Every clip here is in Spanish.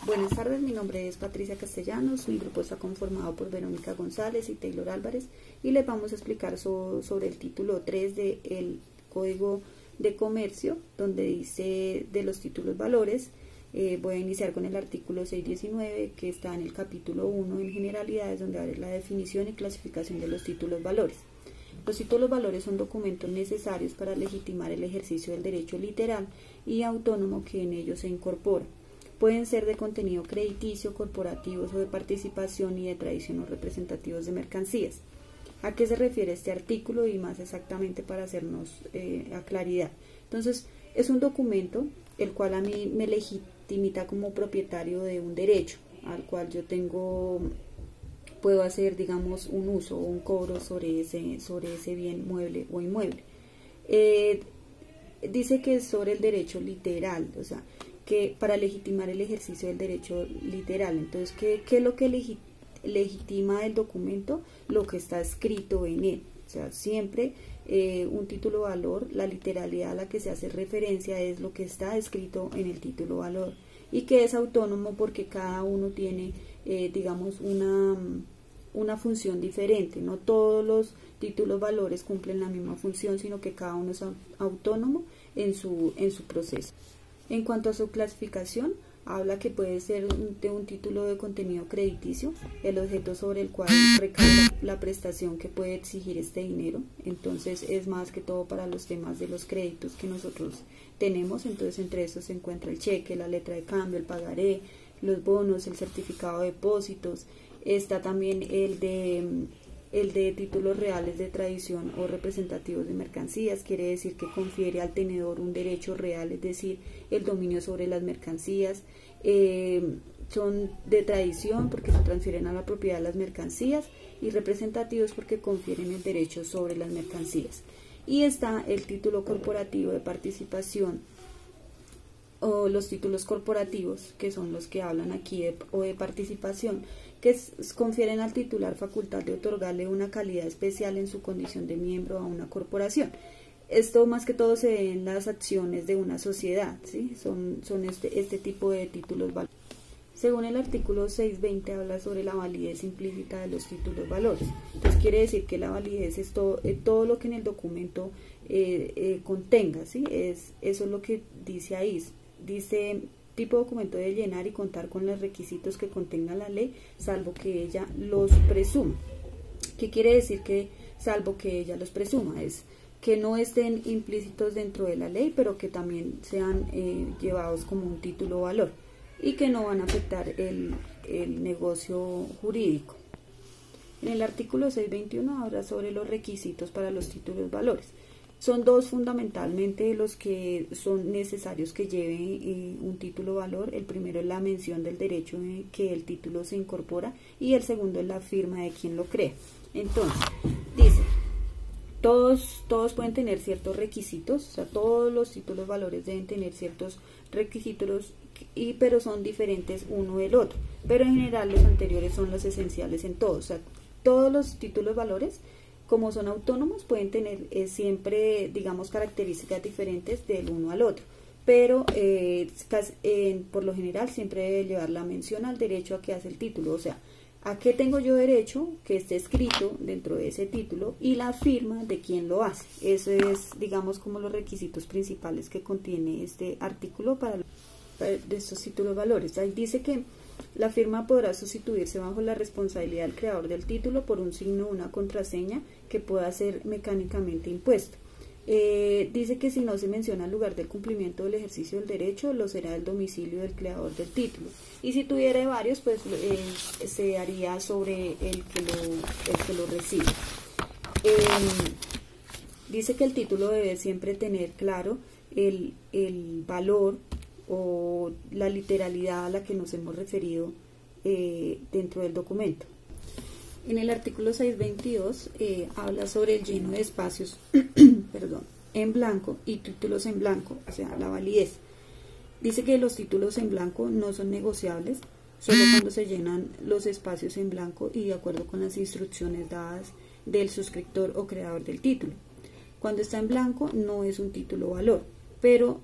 Buenas tardes, mi nombre es Patricia Castellanos, mi grupo está conformado por Verónica González y Taylor Álvarez y les vamos a explicar sobre el título 3 del Código de Comercio, donde dice de los títulos valores. Voy a iniciar con el artículo 619 que está en el capítulo 1 en generalidades, donde abre la definición y clasificación de los títulos valores. Los títulos valores son documentos necesarios para legitimar el ejercicio del derecho literal y autónomo que en ellos se incorpora. Pueden ser de contenido crediticio, corporativos o de participación y de tradición o representativos de mercancías. ¿A qué se refiere este artículo? Y más exactamente para hacernos a claridad. Entonces, es un documento el cual a mí me legitimita como propietario de un derecho, al cual yo puedo hacer, digamos, un uso o un cobro sobre ese bien mueble o inmueble. Dice que es sobre el derecho literal, o sea, que para legitimar el ejercicio del derecho literal. Entonces, ¿qué es lo que legitima el documento? Lo que está escrito en él. O sea, siempre un título valor, la literalidad a la que se hace referencia es lo que está escrito en el título valor, y que es autónomo porque cada uno tiene, digamos, una función diferente. No todos los títulos valores cumplen la misma función, sino que cada uno es autónomo en su proceso. En cuanto a su clasificación, habla que puede ser de un título de contenido crediticio, el objeto sobre el cual recae la prestación que puede exigir este dinero. Entonces es más que todo para los temas de los créditos que nosotros tenemos. Entonces entre estos se encuentra el cheque, la letra de cambio, el pagaré, los bonos, el certificado de depósitos. Está también el de títulos reales de tradición o representativos de mercancías. Quiere decir que confiere al tenedor un derecho real, es decir, el dominio sobre las mercancías. Son de tradición porque se transfieren a la propiedad de las mercancías, y representativos porque confieren el derecho sobre las mercancías. Y está el título corporativo de participación, o los títulos corporativos, que son los que hablan aquí o de participación, que confieren al titular facultad de otorgarle una calidad especial en su condición de miembro a una corporación. Esto más que todo se ve en las acciones de una sociedad, ¿sí? Son este tipo de títulos valores. Según el artículo 620 habla sobre la validez implícita de los títulos valores. Entonces quiere decir que la validez es todo lo que en el documento contenga, ¿sí? Eso es lo que dice ahí. Dice: tipo de documento de llenar y contar con los requisitos que contenga la ley, salvo que ella los presuma. ¿Qué quiere decir que salvo que ella los presuma? Es que no estén implícitos dentro de la ley, pero que también sean llevados como un título valor y que no van a afectar el negocio jurídico. En el artículo 621 habla sobre los requisitos para los títulos valores. Son dos fundamentalmente los que son necesarios que lleve un título valor. El primero es la mención del derecho en que el título se incorpora, y el segundo es la firma de quien lo crea. Entonces, dice, todos pueden tener ciertos requisitos, o sea, todos los títulos valores deben tener ciertos requisitos, pero son diferentes uno del otro. Pero en general los anteriores son los esenciales en todos. O sea, todos los títulos valores, como son autónomos, pueden tener siempre, digamos, características diferentes del uno al otro, pero por lo general siempre debe llevar la mención al derecho a que hace el título, o sea, a qué tengo yo derecho, que esté escrito dentro de ese título, y la firma de quien lo hace. Eso es, digamos, como los requisitos principales que contiene este artículo para de estos títulos valores. Ahí dice que la firma podrá sustituirse bajo la responsabilidad del creador del título por un signo o una contraseña que pueda ser mecánicamente impuesto. Dice que si no se menciona el lugar del cumplimiento del ejercicio del derecho, lo será el domicilio del creador del título. Y si tuviera varios, pues se haría sobre el que lo recibe. Dice que el título debe siempre tener claro el valor o la literalidad a la que nos hemos referido dentro del documento. En el artículo 622 habla sobre el lleno de espacios en blanco y títulos en blanco, o sea, la validez. Dice que los títulos en blanco no son negociables, solo cuando se llenan los espacios en blanco y de acuerdo con las instrucciones dadas del suscriptor o creador del título. Cuando está en blanco no es un título valor, pero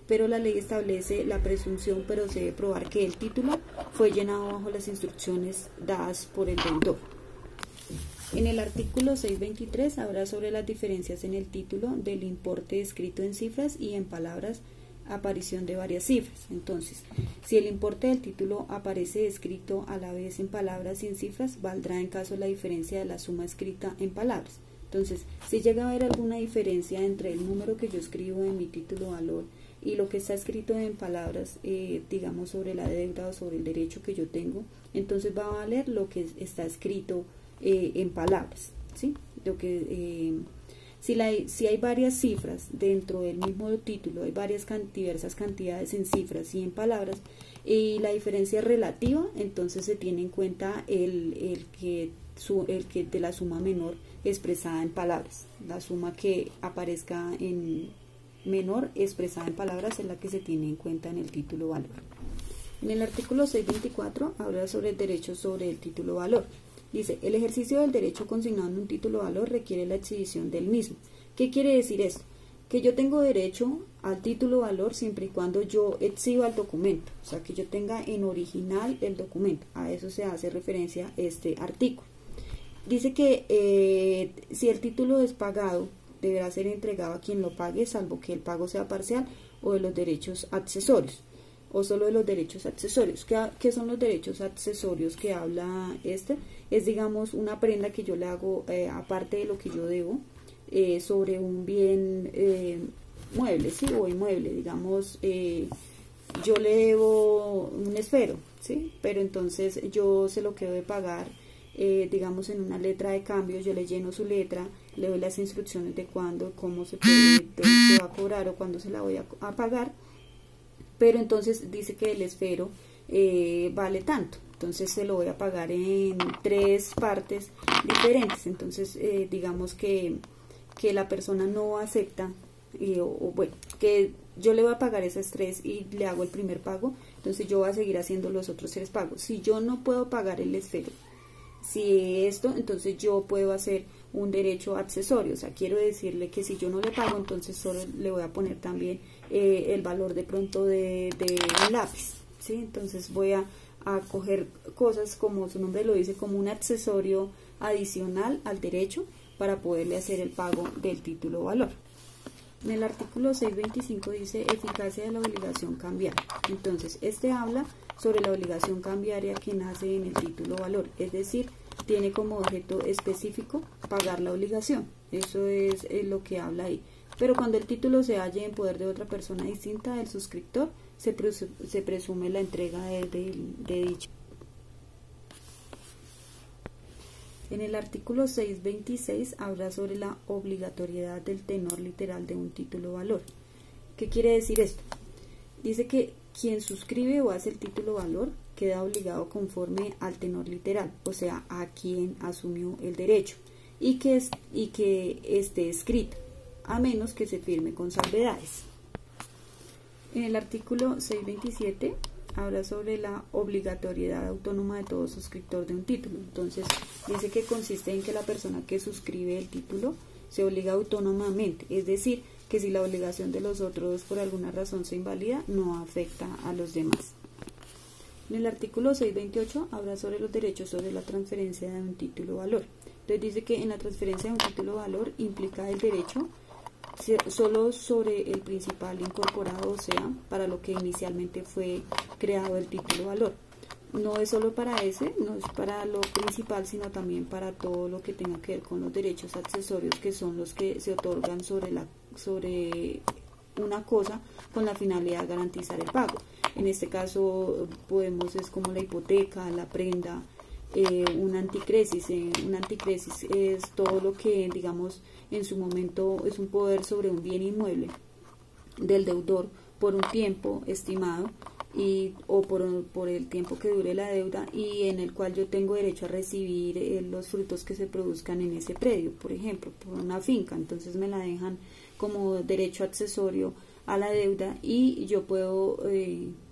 pero la ley establece la presunción, pero se debe probar que el título fue llenado bajo las instrucciones dadas por el deudor. En el artículo 623 habla sobre las diferencias en el título del importe escrito en cifras y en palabras, aparición de varias cifras. Entonces, si el importe del título aparece escrito a la vez en palabras y en cifras, valdrá en caso la diferencia de la suma escrita en palabras. Entonces, si llega a haber alguna diferencia entre el número que yo escribo en mi título valor y lo que está escrito en palabras, digamos sobre la deuda o sobre el derecho que yo tengo, entonces va a valer lo que está escrito en palabras, ¿sí? Lo que si hay varias cifras dentro del mismo título, hay diversas cantidades en cifras y en palabras, y la diferencia es relativa, entonces se tiene en cuenta el que de la suma menor expresada en palabras. La suma que aparezca en menor expresada en palabras es la que se tiene en cuenta en el título valor. En el artículo 624 habla sobre el derecho sobre el título valor. Dice, el ejercicio del derecho consignado en un título valor requiere la exhibición del mismo. ¿Qué quiere decir esto? Que yo tengo derecho al título valor siempre y cuando yo exhiba el documento, o sea, que yo tenga en original el documento. A eso se hace referencia este artículo. Dice que si el título es pagado, deberá ser entregado a quien lo pague, salvo que el pago sea parcial o de los derechos accesorios, o solo de los derechos accesorios. ¿Qué son los derechos accesorios que habla este? Es, digamos, una prenda que yo le hago, aparte de lo que yo debo, sobre un bien mueble, ¿sí? O inmueble, digamos, yo le debo un esfero, ¿sí? Pero entonces yo se lo quedo de pagar, digamos, en una letra de cambio, yo le lleno su letra, le doy las instrucciones de cuándo, cómo se va a cobrar o cuándo se la voy a pagar, pero entonces dice que el esfero vale tanto, entonces se lo voy a pagar en 3 partes diferentes. Entonces digamos que la persona no acepta, bueno, que yo le voy a pagar esas 3 y le hago el primer pago, entonces yo voy a seguir haciendo los otros 3 pagos. Si yo no puedo pagar el esfero, si esto, entonces yo puedo hacer un derecho accesorio, o sea, quiero decirle que si yo no le pago, entonces solo le voy a poner también el valor de pronto de un lápiz, ¿sí? Entonces voy a coger cosas, como su nombre lo dice, como un accesorio adicional al derecho para poderle hacer el pago del título valor. En el artículo 625 dice eficacia de la obligación cambiaria. Entonces, este habla sobre la obligación cambiaria que nace en el título valor, es decir, tiene como objeto específico pagar la obligación. Eso es lo que habla ahí. Pero cuando el título se halle en poder de otra persona distinta del suscriptor, se presume la entrega de dicho. En el artículo 626 habla sobre la obligatoriedad del tenor literal de un título valor. ¿Qué quiere decir esto? Dice que quien suscribe o hace el título valor queda obligado conforme al tenor literal, o sea, a quien asumió el derecho, y que esté escrito, a menos que se firme con salvedades. En el artículo 627 habla sobre la obligatoriedad autónoma de todo suscriptor de un título. Entonces dice que consiste en que la persona que suscribe el título se obliga autónomamente, es decir, que si la obligación de los otros por alguna razón se invalida, no afecta a los demás. En el artículo 628 habla sobre los derechos sobre la transferencia de un título valor. Entonces dice que en la transferencia de un título valor implica el derecho solo sobre el principal incorporado, o sea, para lo que inicialmente fue creado el título valor. No es solo para ese, no es para lo principal, sino también para todo lo que tenga que ver con los derechos accesorios, que son los que se otorgan sobre una cosa con la finalidad de garantizar el pago. En este caso es como la hipoteca, la prenda, un anticresis. Un anticresis es todo lo que, digamos, en su momento es un poder sobre un bien inmueble del deudor por un tiempo estimado o por el tiempo que dure la deuda, y en el cual yo tengo derecho a recibir los frutos que se produzcan en ese predio, por ejemplo, por una finca. Entonces me la dejan como derecho accesorio a la deuda y yo puedo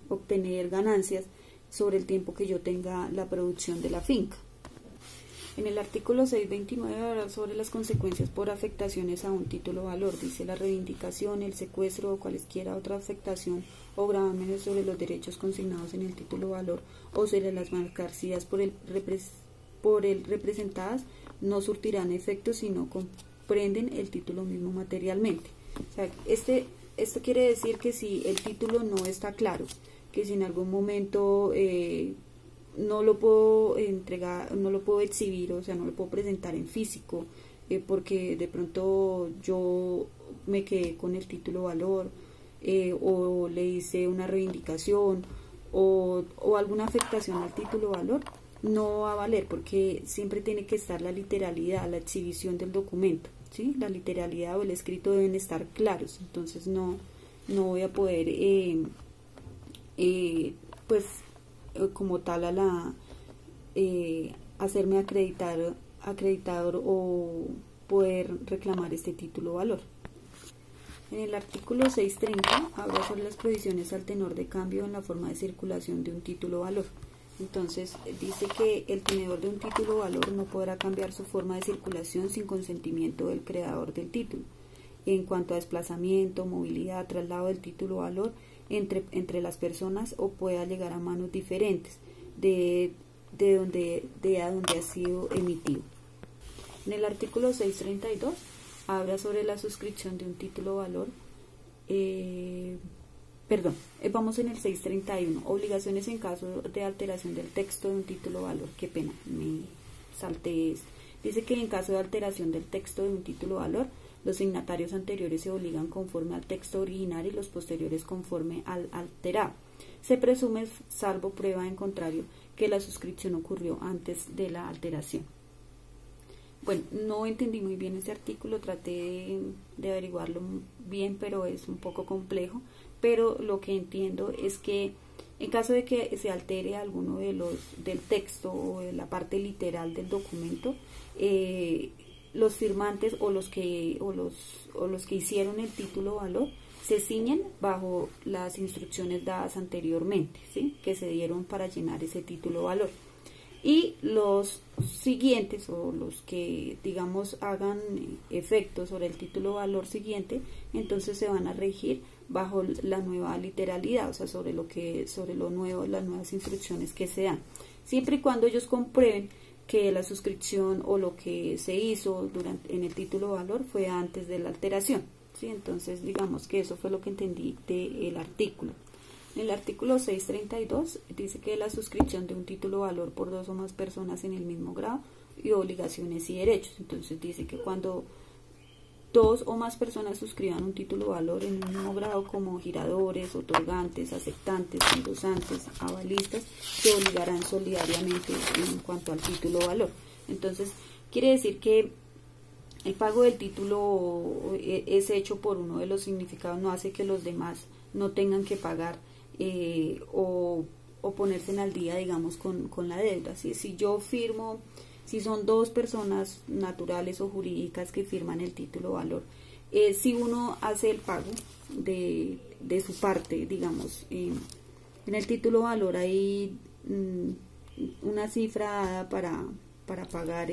obtener ganancias sobre el tiempo que yo tenga la producción de la finca. En el artículo 629 habla sobre las consecuencias por afectaciones a un título valor. Dice la reivindicación, el secuestro o cualesquiera otra afectación o gravámenes sobre los derechos consignados en el título valor o sobre las mercancías por el representadas no surtirán efectos si no comprenden el título mismo materialmente. O sea, esto quiere decir que si el título no está claro, que si en algún momento no lo puedo entregar, no lo puedo exhibir, o sea, no lo puedo presentar en físico, porque de pronto yo me quedé con el título valor, o le hice una reivindicación, o alguna afectación al título valor, no va a valer, porque siempre tiene que estar la literalidad, la exhibición del documento, ¿sí? La literalidad o el escrito deben estar claros, entonces no voy a poder, pues, como tal hacerme acreditador o poder reclamar este título valor. En el artículo 630 habla sobre las prohibiciones al tenor de cambio en la forma de circulación de un título valor. Entonces dice que el tenedor de un título valor no podrá cambiar su forma de circulación sin consentimiento del creador del título. En cuanto a desplazamiento, movilidad, traslado del título valor entre las personas o pueda llegar a manos diferentes de donde ha sido emitido. En el artículo 632 habla sobre la suscripción de un título valor. Vamos en el 631, obligaciones en caso de alteración del texto de un título valor. Qué pena, me salté esto. Dice que en caso de alteración del texto de un título valor, los signatarios anteriores se obligan conforme al texto original y los posteriores conforme al alterado. Se presume, salvo prueba en contrario, que la suscripción ocurrió antes de la alteración. Bueno, no entendí muy bien este artículo, traté de averiguarlo bien, pero es un poco complejo. Pero lo que entiendo es que en caso de que se altere alguno del texto o de la parte literal del documento, los firmantes o los que hicieron el título valor se ciñen bajo las instrucciones dadas anteriormente, ¿sí? Que se dieron para llenar ese título valor. Y los siguientes o los que digamos hagan efecto sobre el título valor siguiente, entonces se van a regir bajo la nueva literalidad, o sea, sobre lo nuevo, las nuevas instrucciones que se dan, siempre y cuando ellos comprueben que la suscripción o lo que se hizo en el título valor fue antes de la alteración, ¿sí? Entonces digamos que eso fue lo que entendí del artículo. En el artículo 632 dice que la suscripción de un título valor por dos o más personas en el mismo grado y obligaciones y derechos. Entonces dice que cuando dos o más personas suscriban un título valor en el mismo grado como giradores, otorgantes, aceptantes, endosantes, avalistas, se obligarán solidariamente en cuanto al título valor. Entonces quiere decir que el pago del título es hecho por uno de los significados, no hace que los demás no tengan que pagar o ponerse al día, digamos, con la deuda. Si yo firmo, si son dos personas naturales o jurídicas que firman el título valor, si uno hace el pago de su parte, digamos, en el título valor hay una cifra para pagar,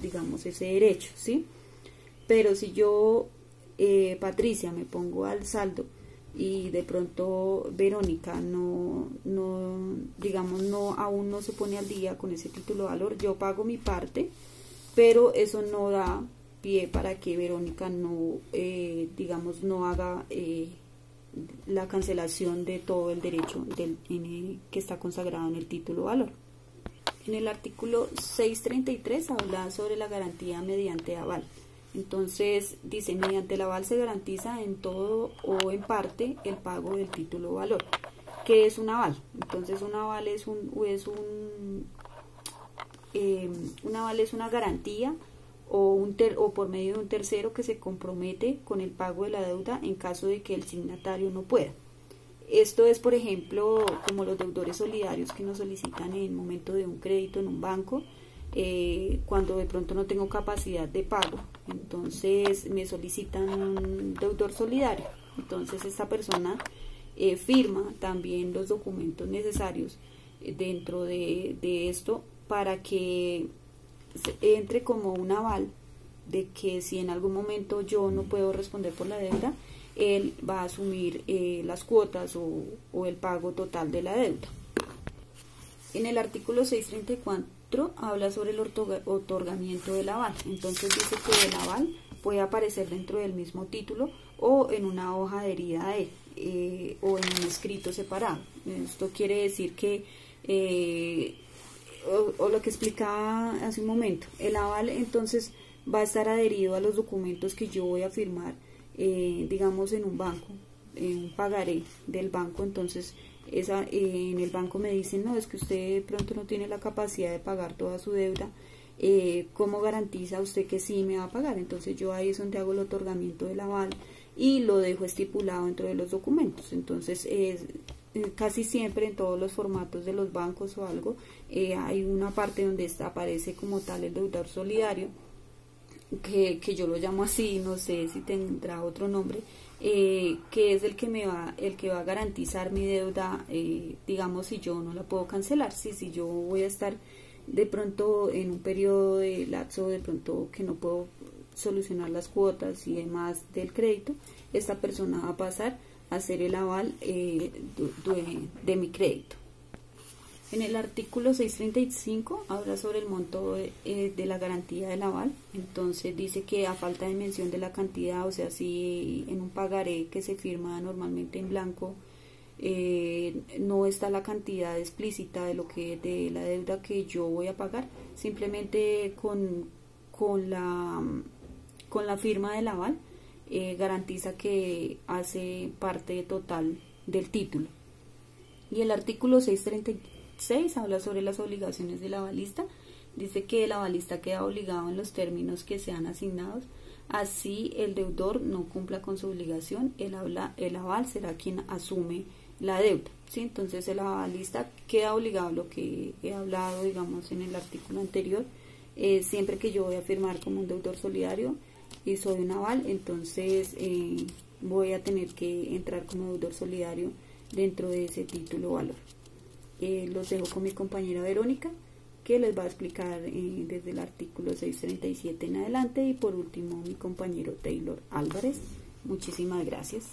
digamos, ese derecho, ¿sí? Pero si yo, Patricia, me pongo al saldo y de pronto Verónica aún no se pone al día con ese título valor, yo pago mi parte, pero eso no da pie para que Verónica no haga la cancelación de todo el derecho que está consagrado en el título valor. En el artículo 633 habla sobre la garantía mediante aval. Entonces dice, mediante el aval se garantiza en todo o en parte el pago del título valor. ¿Qué es un aval? Entonces un aval es una garantía o por medio de un tercero que se compromete con el pago de la deuda en caso de que el signatario no pueda. Esto es, por ejemplo, como los deudores solidarios que nos solicitan en el momento de un crédito en un banco, cuando de pronto no tengo capacidad de pago, entonces me solicitan un deudor solidario. Entonces esta persona firma también los documentos necesarios dentro de esto para que entre como un aval de que si en algún momento yo no puedo responder por la deuda, él va a asumir las cuotas o el pago total de la deuda. En el artículo 634 habla sobre el otorgamiento del aval. Entonces dice que el aval puede aparecer dentro del mismo título o en una hoja adherida a él, o en un escrito separado. Esto quiere decir que, o lo que explicaba hace un momento, el aval entonces va a estar adherido a los documentos que yo voy a firmar, digamos en un banco, en un pagaré del banco. Entonces en el banco me dicen, no, es que usted de pronto no tiene la capacidad de pagar toda su deuda, ¿cómo garantiza usted que sí me va a pagar? Entonces yo ahí es donde hago el otorgamiento del aval y lo dejo estipulado dentro de los documentos. Entonces casi siempre en todos los formatos de los bancos o algo, hay una parte donde aparece como tal el deudor solidario, que yo lo llamo así, no sé si tendrá otro nombre, que es el que va a garantizar mi deuda, digamos, si yo no la puedo cancelar, si yo voy a estar de pronto en un periodo de lapso, de pronto que no puedo solucionar las cuotas y demás del crédito, esta persona va a pasar a hacer el aval de mi crédito. En el artículo 635 habla sobre el monto de la garantía del aval. Entonces dice que a falta de mención de la cantidad, o sea, si en un pagaré que se firma normalmente en blanco no está la cantidad explícita de la deuda que yo voy a pagar, simplemente con la firma del aval garantiza que hace parte total del título. Y el artículo 636 habla sobre las obligaciones del avalista. Dice que el avalista queda obligado en los términos que sean asignados. Así el deudor no cumpla con su obligación, el aval será quien asume la deuda, ¿sí? Entonces el avalista queda obligado, lo que he hablado, digamos, en el artículo anterior, siempre que yo voy a firmar como un deudor solidario y soy un aval, entonces voy a tener que entrar como deudor solidario dentro de ese título o valor. Los dejo con mi compañera Verónica, que les va a explicar desde el artículo 637 en adelante, y por último mi compañero Taylor Álvarez. Muchísimas gracias.